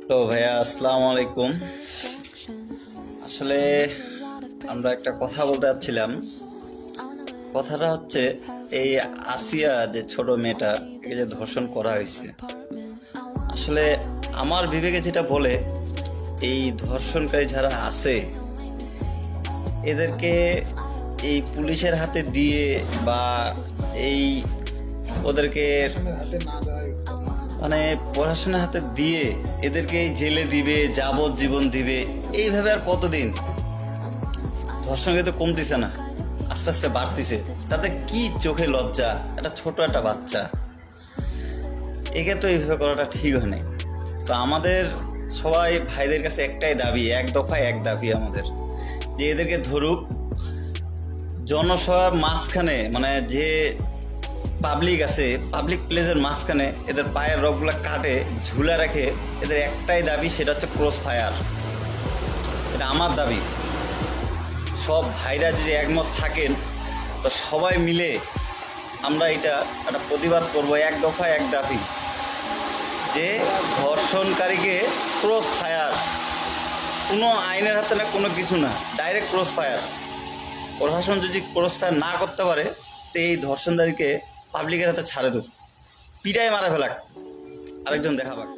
তো ভাইয়া আসসালামু আলাইকুম। আসলে আমরা একটা কথা বলতে যাচ্ছিলাম। কথাটা হচ্ছে, এই আসিয়া যে ছোট মেয়েটা, একে যে ধর্ষণ করা হয়েছে, আসলে আমার বিবেকে যেটা বলে, এই ধর্ষণকারী যারা আছে এদেরকে এই পুলিশের হাতে দিয়ে বা এই ওদেরকে মানে প্রশাসনের হাতে দিয়ে এদেরকে এই জেলে দিবে, যাবজ্জীবন দিবে, এইভাবে আর কতদিন? ধর্ষণ কিন্তু কমতিছে না, আস্তে আস্তে বাড়তিছে। তাতে কি চোখে লজ্জা? একটা ছোট একটা বাচ্চা, একে তো এইভাবে করাটা ঠিক হয় নাই। তো আমাদের সবাই ভাইদের কাছে একটাই দাবি, এক দফায় এক দাবি আমাদের, যে এদেরকে ধরুক, জনসভার মাঝখানে, মানে যে পাবলিক আছে, পাবলিক প্লেসের মাঝখানে এদের পায়ের রগগুলো কাটে ঝুলে রাখে। এদের একটাই দাবি, সেটা হচ্ছে ক্রস ফায়ার। এটা আমার দাবি। সব ভাইরা যদি একমত থাকেন, তো সবাই মিলে আমরা এটা একটা প্রতিবাদ করব, এক দফায় এক দাবি, যে ধর্ষণকারীকে ক্রস ফায়ার। কোনো আইনের হাতে না, কোনো কিছু না, ডাইরেক্ট ক্রস ফায়ার। প্রশাসন যদি ক্রস ফায়ার না করতে পারে, তো এই ধর্ষণকারীকে পাবলিকের হাতে ছাড়ে দেব, পিটাই মারা ফেলাক, আরেকজন দেখা পাক।